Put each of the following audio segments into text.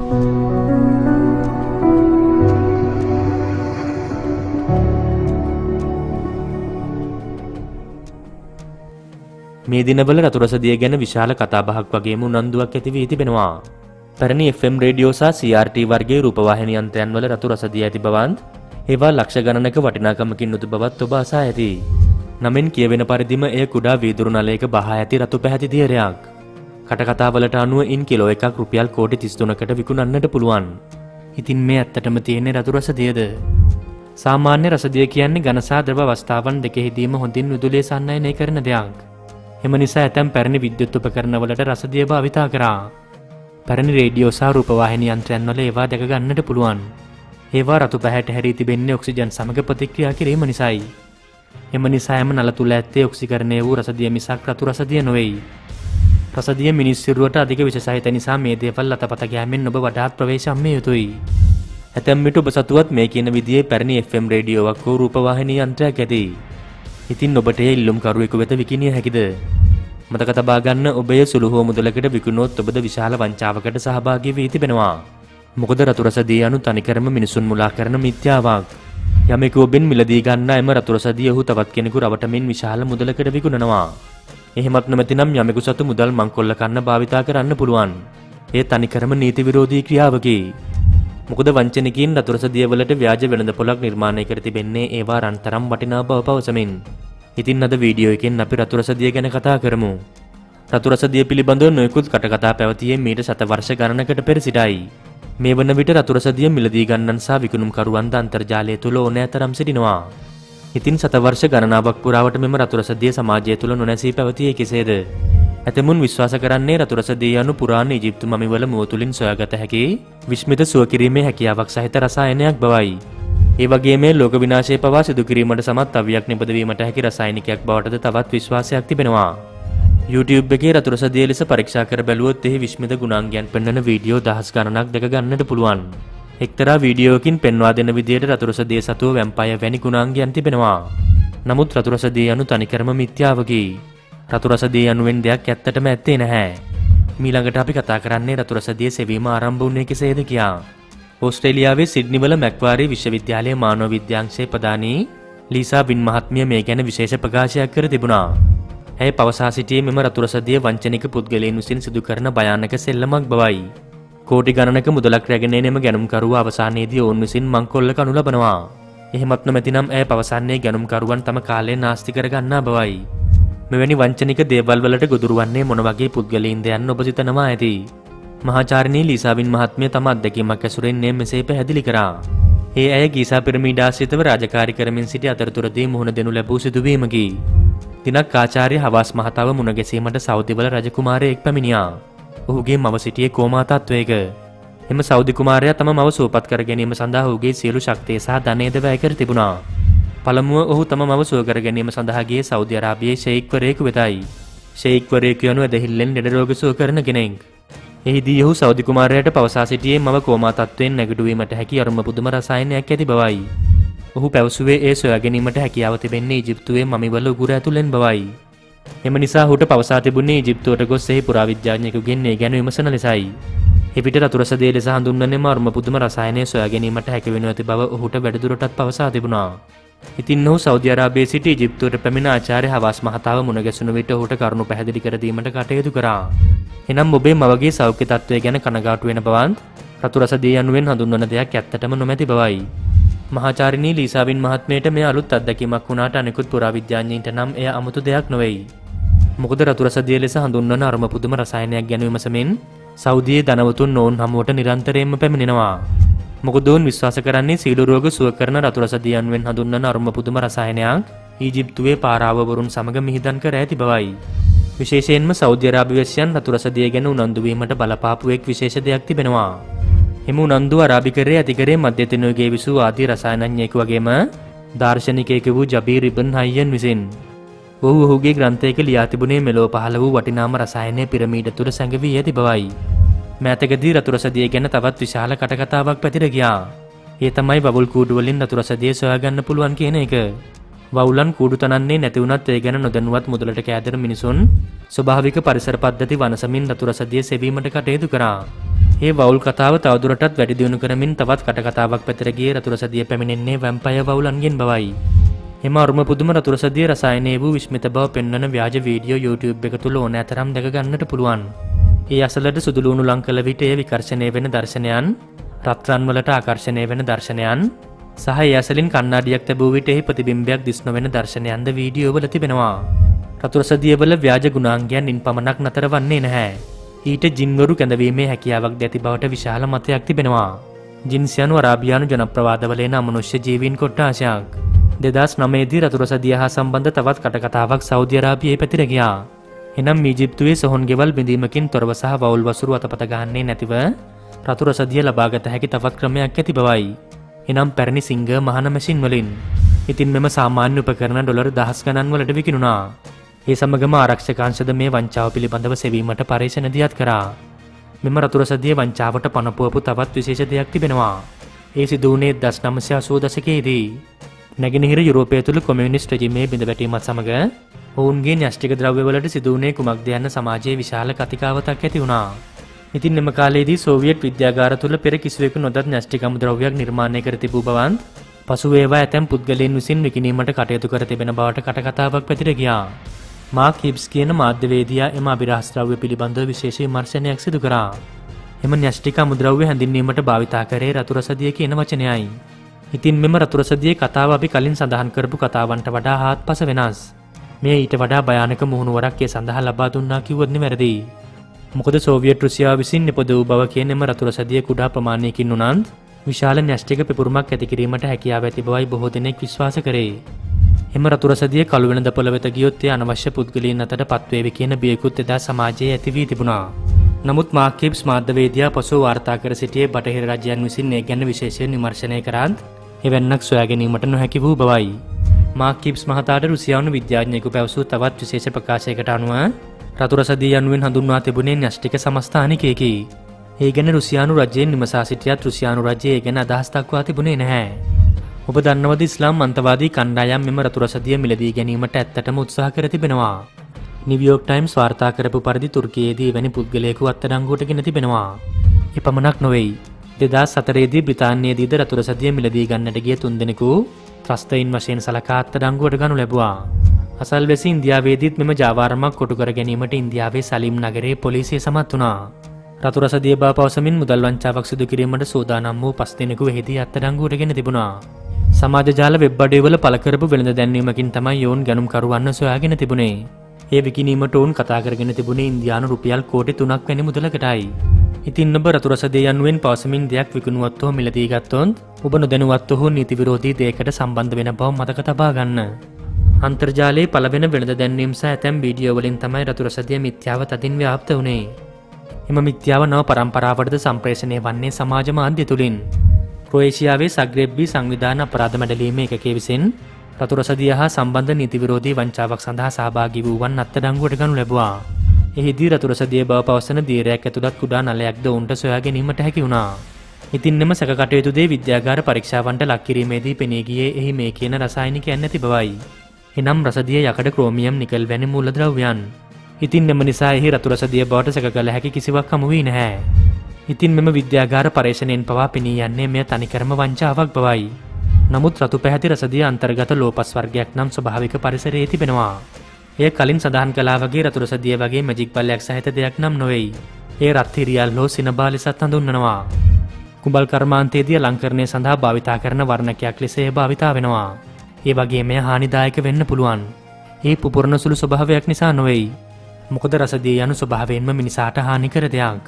මේ දිනවල රතු රසදිය ගැන විශාල කතාබහක් වගේම උනන්දුවක් ඇති වී තිබෙනවා. පැරණි FM රේඩියෝ සහ CRT වර්ගයේ රූපවාහිනී යන්ත්‍රයන්වල රතු රසදිය ඇති බවත් ඒවා ලක්ෂ ගණනක වටිනාකමකින් යුතු බවත් ඔබ අසා ඇති. නමින් කියවෙන පරිදිම එය කුඩා වීදුරු නලයක බහා ඇති රතු පැහැති දියරයක්. කටකතාවලට අනුව ඉන් කිලෝ එකක් රුපියල් කෝටි 33කට විකුණන්නට පුළුවන්. ඉතින් මේ ඇත්තටම තියෙන්නේ රතු රසදියද? සාමාන්‍ය රසදිය කියන්නේ ඝන සහ ද්‍රව අවස්ථාවන් දෙකෙහිදීම හොඳින් විදුලිය සන්නායනය කරන දෙයක්. එම නිසා ඇතැම් පැරණි විද්‍යුත් උපකරණවලට රසදිය භාවිතා කරා. පැරණි රේඩියෝ සහ රූපවාහිනී යන්ත්‍රයන්වල ඒවා දැක ගන්නට පුළුවන්. ඒවා රතු පැහැට හැරී තිබෙන්නේ ඔක්සිජන් සමග ප්‍රතික්‍රියා කිරීම නිසායි. එම නිසා එම නල තුල ඇත්තේ ඔක්සිකරණය වූ රසදිය මිසක් රතු රසදිය නොවේයි. රසදිය මිනිස් සිරුරට අධික විෂ සහිත නිසා මේ දේවල් අතපත ගෑමෙන් ඔබ වඩාත් ප්‍රවේශම්ය යුතුයි. ඇතැම් විට ඔබ සතුවත් මේ කියන විදිහේ පැරණි FM රේඩියෝවක් හෝ රූපවාහිනී යන්ත්‍රයක් ඇති. ඉතින් ඔබට ඒ ඉල්ලුම් කරුවෙකු වෙත විකිණිය හැකිද? මතක තබා ගන්න, ඔබ ඒ සුළු හෝ මුදලකට විකුණුවොත් ඔබද විශාල වංචාවකට සහභාගී වී තිබෙනවා. මොකද රතු රසදිය යනු තනිකරම මිනිසුන් මුලා කරන මිත්‍යාවක්. යමෙකු ඔබෙන් මිලදී ගන්න එම රතු රසදිය ඔහු තවත් කෙනෙකු රවටමින් විශාල මුදලකට විකුණනවා. එහෙමත් නොමැතිනම් යමෙකු සතු මුදල් මංකොල්ල කන්න භාවිතා කරන්න පුළුවන්. ඒ තනිකරම නීති විරෝධී ක්‍රියාවකි. මොකද වංචනිකයින් රතු රසදිය වලට ව්‍යාජ වෙළඳපොළක් නිර්මාණය කර තිබෙන්නේ ඒවා රන්තරම් වටිනා බව පවසමින්. ඉතින් අද වීඩියෝ එකෙන් අපි රතු රසදිය ගැන කතා කරමු. රතු රසදිය පිළිබඳව නොයෙකුත් කටකතා පැවතියේ මීට සත වර්ෂ ගණනකට පෙර සිටයි. මේ වන විට රතු රසදිය මිලදී ගන්නන් සහ විකුණුම්කරුවන්ද අන්තර්ජාලය තුල ඕනෑතරම් සිටිනවා. ඉතින් සත වර්ෂ ගණනාවක් පුරාවට මෙම රතු රසදිය සමාජය තුල නොනැසී පැවතියේ කෙසේද? ඇතමුන් විශ්වාස කරන්නේ රතු රසදිය යනු පුරාණ ඊජිප්තු මමිවල මුව තුලින් සොයාගත හැකි විශ්මිත සුව කිරීමේ හැකියාවක් සහිත රසායනයක් බවයි. ඒ වගේම ලෝක විනාශය පවා සිදු කිරීමට සමත් අවියක් නිපදවීමට හැකි රසායනිකයක් බවටද තවත් විශ්වාසයක් තිබෙනවා. YouTube එකේ රතු රසදිය ලෙස පරීක්ෂා කර බැලුවොත් එහි විශ්මිත ගුණාංගයන් පෙන්වන වීඩියෝ දහස් ගණනක් දැක ගන්නට පුළුවන්. එක්තරා වීඩියෝකින් පෙන්වා දෙන විදියට රතු රසදිය සතුව වැම්පයර් වැනි ගුණාංගයන් තිබෙනවා. නමුත් රතු රසදිය යනු තනිකරම මිත්‍යාවකි. රතු රසදිය යනුවෙන් දෙයක් ඇත්තටම ඇත්තේ නැහැ. මීළඟට අපි කතා කරන්නේ රතු රසදිය සෙවීම ආරම්භ වුණේ කෙසේද කියා. ඕස්ට්‍රේලියාවේ සිඩ්නි වල මැක්වාරි විශ්වවිද්‍යාලයේ මානව විද්‍යාංශයේ ප්‍රධානී ලීසා වින් මහත්මිය මේ ගැන විශේෂ ප්‍රකාශයක් කර තිබුණා. ඇය පවසා සිටියේ මෙම රතු රසදිය වංචනික පුද්ගලයන් විසින් සිදු කරන භයානක සෙල්ලමක් බවයි. කෝටි ගණනක මුදලක් රැගෙන එන ගැනුම්කරුවා අවසානයේදී ඔවුන් විසින් මංකොල්ල කනු ලබනවා. එහෙමත් නොමැතිනම් ඇය පවසන්නේ ගැනුම්කරුවන් තම කාලය නාස්ති කර ගන්නා බවයි. මෙවැනි වංචනික දේවල් වලට ගොදුරු වන්නේ මොන වගේ පුද්ගලයින්ද යන්න ඔබ සිතනවා ඇති. මහාචාර්යනී ලීසා වින් මහත්මිය තම අත්දැකීමක් ඇසුරෙන් මෙසේ පැහැදිලි කරා. ඒ ඇය ගීසා පිරමීඩ ආශ්‍රිතව රාජකාරී කරමින් සිටි අතරතුරදී මුහුණ දෙනු ලැබූ සිදුවීමකි. දිනක් ආචාර්ය හවාස් මහතාව මුණ ගැසීමට සෞදිවල රජකුමාරයෙක් පැමිණියා. ඔහුගේ මව සිටියේ කෝමා තත්වයක. එම සෞදි කුමාරයා තම මව සුවපත් කර ගැනීම සඳහා ඔහුගේ සියලු ශක්තිය සහ ධනයද වැය කර තිබුණා. පළමුව ඔහු තම මව සුව කර ගැනීම සඳහා ගියේ සෞදි අරාබියේ ෂෙයික්වරයෙකු වෙතයි. ෂෙයික්වරයෙකු යනු ඇදහිල්ලෙන් ලෙඩ රෝග සුව කරන කෙනෙක්. එහිදී ඔහු සෞදි කුමාරයාට පවසා සිටියේ මව කෝමා තත්වයෙන් නැගිටුවීමට හැකි අරුම පුදුම රසායනයක් ඇති බවයි. ඔහු පැවසුවේ ඒ සොයා ගැනීමට හැකියාව තිබෙන්නේ ඊජිප්තුවේ මමිවල උගුර ඇතුළෙන් බවයි. එම නිසා ඔහුට පවසා තිබුණේ ඊජිප්තුවට ගොස් එහි පුරාවිද්‍යාඥයෙකුගෙන් ඒ ගැන විමසන ලෙසයි. එවිට රතු රසදිය ලෙස හඳුන්වන්නේ අරුම පුදුම රසායනය සොයා ගැනීමට හැකි වෙනු ඇති බව ඔහුට වැඩිදුරටත් පවසා තිබුණා. ඉතින් ඔහු සෞදි අරාබියේ සිටි ඊජිප්තුවට පැමිණ ආචාර්ය හවාස් මහතාව මුණ ගැසුණු විට ඔහුට කරුණු පැහැදිලි කර දීමට කටයුතු කරා. එනම් ඔබේ මවගේ සෞඛ්‍ය තත්ත්වය ගැන කනගාටු වෙන බවත් රතු රසදිය යනුවෙන් හඳුන්වන දෙයක් ඇත්තටම නොමැති බවයි. මහාචාර්යනී ලීසා වින් මහත්මියට මේ අලුත් අත්දැකීමක් වුණාට අනෙකුත් පුරාවිද්‍යාඥයින්ට නම් එය 아무තු දෙයක් නොවේයි. මොකද රතු රසදිය ලෙස හඳුන්වන අරුම පුදුම රසායනයක් ගැන විමසමින් සෞදියේ ධනවතුන් නොවුන් හමුවට නිරන්තරයෙන්ම පැමිණෙනවා. මොකද ඔවුන් විශ්වාස කරන්නේ සීළු රෝග සුව කරන රතු රසදිය යනුවෙන් හඳුන්වන අරුම පුදුම රසායනයක් ඊජිප්තුවේ පාරාවවරුන් සමග මිහිදන් කර ඇති බවයි. විශේෂයෙන්ම සෞදි අරාබිවැසියන් රතු රසදිය ගැන උනන්දු වීමට බලපාපු එක් විශේෂ දෙයක් තිබෙනවා. එම උනන්දුව අරාබිකරයේ අධිකරයේ මධ්‍යතනුවගේ විසූ ආදී රසායනඥයෙකු වගේම දාර්ශනිකයෙකු වූ ජබීර් ඉබ්න් හයියන් විසින්. ඔහු ඔහුගේ ග්‍රන්ථයක ලියා තිබුණේ මෙලොව පහළ වූ වටිනාම රසායනය පිරමීඩ තුල සැඟවී ඇති බවයි. මෑතකදී රතු රසදිය ගැන තවත් විශාල කටකතාවක් පැතිර ගියා. ඒ තමයි වවුල් කූඩු වලින් රතු රසදිය සොයාගන්න පුළුවන් කියන එක. වවුලන් කූඩු තනන්නේ නැති වුණත් ඒ ගැන නොදැනුවත් මුදලට කෑදර මිනිසුන් ස්වභාවික පරිසර පද්ධති වනසමින් රතු රසදිය සෙවීමට කටයුතු කරා. ඒ වවුල් කතාව තවදුරටත් වැඩි දියුණු කරමින් තවත් කටකතාවක් පැතර ගියේ රතුරසදිය පැමිණෙන්නේ වැම්පයර් වවුලන්ගෙන් බවයි. එම අරුම පුදුම රතුරසදිය රසායනයේ වූ විස්මිත බව පෙන්වන ව්‍යාජ වීඩියෝ YouTube එක තුල ඕනෑතරම් දැක ගන්නට පුළුවන්. ඒ අසලට සුදු ලුණු ලං කළ විට එය විකර්ෂණය වෙන දර්ශනයන්, රත්රන් වලට ආකර්ෂණය වෙන දර්ශනයන් සහ ඒ අසලින් කණ්ණාඩියක් තැබූ විට එහි ප්‍රතිබිම්බයක් දිස් නොවන දර්ශනයන්ද වීඩියෝ වල තිබෙනවා. රතුරසදිය වල ව්‍යාජ ගුණාංගයන් ඉන් පමණක් නතර වන්නේ නැහැ. ඊට ජින්වරු කැඳවීමේ හැකියාවක් ඇති බවට විශාල මතයක් තිබෙනවා. ජින්ස් යනු අරාබියානු ජනප්‍රවාදවල එන අමනුෂ්‍ය ජීවීන් කොට්ටාශයක්. 2009 දී රතුරසදිය හා සම්බන්ධ තවත් කටකතාවක් සෞදි අරාබියේ පැතිර ගියා. එනම් ඊජිප්තුවේ සොහොන් ගෙවල් බිඳීමකින් තොරව සහ වවුල් වසුරු අතපත ගහන්නේ නැතිව රතුරසදිය ලබාගත හැකි තවත් ක්‍රමයක් ඇති බවයි. එනම් පැරණි සිංග මහන මැෂින් වලින්. ඉතින් මෙම සාමාන්‍ය උපකරණ ඩොලර් දහස් ගණන් වලට විකිණුණා. ඒ සමගම ආරක්ෂකාංශද මේ වංචාව පිළිබඳව සෙවීමට පරීක්ෂණ දියත් කරා. මෙම රතුරසදිය වංචාවට පනපුවපු තවත් විශේෂ දෙයක් තිබෙනවා. ඒ සිදු වුණේ 1980 දශකයේදී. නැගෙනහිර යුරෝපය තුළ කොමියුනිස්ට් රෙජිමේ බිඳ වැටීමත් සමග ඔවුන්ගේ න්‍යෂ්ටික ද්‍රව්‍යවලට සිදු වුණේ කුමක්ද යන්න සමාජයේ විශාල කතිකාවතක් ඇති වුණා. ඉතින් එම කාලයේදී සෝවියට් විද්‍යාගාර තුළ පෙර කිසිවෙකු නොදත් න්‍යෂ්ටික අමුද්‍රව්‍යයක් නිර්මාණය කර තිබූ බවත් පසුව ඒවා ඇතැම් පුද්ගලයන් විසින් විකිණීමට කටයුතු කර තිබෙන බවට කටකතාවක් පැතිර ගියා. මාක් හිබ්ස් කියන මාධ්‍යවේදියා එම අභිරහස් ද්‍රව්‍ය පිළිබඳව විශේෂ විමර්ශනයක් සිදු කරා. එම න්‍යෂ්ටික අමුද්‍රව්‍ය හැඳින්වීමට භාවිතා කරේ රතුරසදිය කියන වචනයයි. ඉතින් මෙම රතුරසදියේ කතාව අපි කලින් සඳහන් කරපු කතාවන්ට වඩා හාත්පස වෙනස්. මේ ඊට වඩා භයානක මුහුණුවරක් ඒ සඳහා ලබා දුන්නා කිව්වොත් නිවැරදි. මොකද සෝවියට් රුසියාව විසින් නිපද වූ බව කියන එම රතුරසදිය කුඩා ප්‍රමාණයකින් උනන්ත් විශාල න්‍යෂ්ටික පිපුරුමක් ඇති කිරීමට හැකියාව ඇති බවයි බොහෝ දෙනෙක් විශ්වාස කරේ. එම රතුරසදිය කළු වෙන දපොළ වෙත ගියොත් ඒ අනවශ්‍ය පුද්ගලයන් අතට පත්වේවි කියන බියකුත් එදා සමාජයේ ඇති වී තිබුණා. නමුත් මාක් හිබ්ස් මාධ්‍යවේදියා පසුව වාර්තා කර සිටියේ බටහිර රජයන් විසින් ඒ ගැන විශේෂයෙන් විමර්ශනය කරත් එවැන්නක් සොයා ගැනීමට නොහැකි වූ බවයි. මාක් හිබ්ස් මහතාට රුසියානු විද්‍යාඥයෙකු පැවසූ තවත් විශේෂ ප්‍රකාශයකට අනුව රතුරසදිය යනුවෙන් හඳුන්වා තිබුණේ න්‍යෂ්ටික සමස්ථානිකයෙකි. ඒ ගැන රුසියානු රජයෙන් විමසා සිටියත් රුසියානු රජය ඒ ගැන අදහස් දක්වා තිබුණේ නැහැ. ඔබ දන්නවද ඉස්ලාම් අන්තවාදී කණ්ඩායම් මෙම රතුරසදිය මිලදී ගැනීමට ඇත්තටම උත්සාහ කර තිබෙනවා. නිව්යෝක් ටයිම්ස් වාර්තා කරපු පරිදි තුර්කියේදී එවැනි පුද්ගලයෙකු අත්අඩංගුවට ගෙන තිබෙනවා. එපමණක් නොවේ. 2004 දී බ්‍රිතාන්‍යයේදීද රතුරසදිය මිලදී ගන්නට ගිය 3 දෙනෙකු ත්‍රස්තයින් වශයෙන් සලකා අත්අඩංගුවට ගනු ලැබුවා. අසල්වැසි ඉන්දියාවේදීත් මෙම ජාවාරමක් කොටු කර ගැනීමට ඉන්දියාවේ සලීම් නගරයේ පොලිසිය සමත් වුණා. රතුරසදිය බව පවසමින් මුදල් වංචාවක් සිදු කිරීමට සූදානම් වූ 5 දෙනෙකු එහිදී අත්අඩංගුවට ගෙන තිබුණා. සමාජ ජාල වෙබ් අඩවිවල පළ කරපු වෙළඳ දැන්වීමකින් තමයි යෝන් ගණුම් කරුවන්ව සොයාගෙන තිබුණේ. ඒ විකිණීමට ඔවුන් කතා කරගෙන තිබුණේ ඉන්දියානු රුපියල් කෝටි 3ක් වැනි මුදලකටයි. ඉතින් ඔබ රතුරසදිය යනුවෙන් පවසමින් දෙයක් විකුණුවත් හෝ මිලදී ගත්තොත් ඔබ නොදැනුවත් හෝ නීති විරෝධී දෙයකට සම්බන්ධ වෙන බව මතක තබා ගන්න. අන්තර්ජාලයේ පළවෙන වෙළඳ දැන්වීම් සහ ඇතැම් වීඩියෝ වලින් තමයි රතුරසදිය මිත්‍යාව තදින් ව්‍යාප්ත වුණේ. එම මිත්‍යාව නව පරම්පරාවටද සම්ප්‍රේෂණය වන්නේ සමාජ මාධ්‍ය තුලින්. ක්‍රොේෂියාවේ සග්‍රෙබ්බී සංවිධාන අපරාධ මැඩලීමේ ඒකකයේ විසින් රතුරසදිය හා සම්බන්ධ නීති විරෝධී වංචාවක් සඳහා සහභාගී වූවන් අත්අඩංගුවට ගනු ලැබුවා. එහිදී රතුරසදිය බව පවසන දීරයක් ඇතුළත් කුඩා නලයක්ද ඔවුන්ට සොයා ගැනීමට හැකි වුණා. ඉතින් මෙම සැකකටයුතුදේ විද්‍යාගාර පරීක්ෂාවන්ට ලක් කිරීමේදී පෙනී ගියේ එහි මේ කියන රසායනිකයන් නැති බවයි. එනම් රසදිය යකඩ ක්‍රෝමියම් නිකල් වැනි මූලද්‍රව්‍යයන්. ඉතින් එම නිසා එහි රතුරසදිය බවට සැක කළ හැකි කිසිවක් හමු වී නැහැ. ඉතින් මෙම විද්‍යාගාර පරීක්ෂණයෙන් පවා පෙනී යන්නේ මෙය තනිකරම වංචාවක් බවයි. නමුත් රතු පැහැති රසදිය අන්තර්ගත ලෝපස් වර්ගයක් නම් ස්වභාවික පරිසරයේ තිබෙනවා. එය කලින් සඳහන් කළා වගේ රතුරසදිය වගේ මැජික් බල්ලයක් සහිත දෙයක් නම් නොවේයි. ඒ රත් හිරියල් හෝ සිනබා ලෙසත් හඳුන්වනවා. කුඹල් කර්මාන්තයේදී අලංකරණය සඳහා භාවිතා කරන වර්ණකයක් ලෙස එය භාවිතා වෙනවා. ඒ වගේම එය හානිදායක වෙන්න පුළුවන්. ඒ පුපුරන සුළු ස්වභාවයක් නිසා නොවේයි. මොකද රසදිය යනු ස්වභාවයෙන්ම මිනිසාට හානි කර දෙයක්.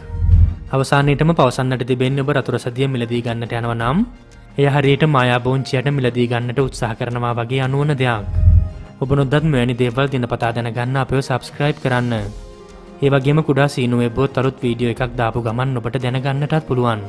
අවසානයේටම පවසන්නට තිබෙන්නේ ඔබ රතුරසදිය මිලදී ගන්නට යනවා නම් එය හරියට මායා බෝංචියට මිලදී ගන්නට උත්සාහ කරනවා වගේ අනුවන දෙයක්. ඔබ නොදත් මෙවැනි දේවල් දිනපතා දැනගන්න අපිව සබ්ස්ක්‍රයිබ් කරන්න. ඒ වගේම කුඩා සීනුවේ බොත් අලුත් වීඩියෝ එකක් දාපු ගමන් ඔබට දැනගන්නටත් පුළුවන්.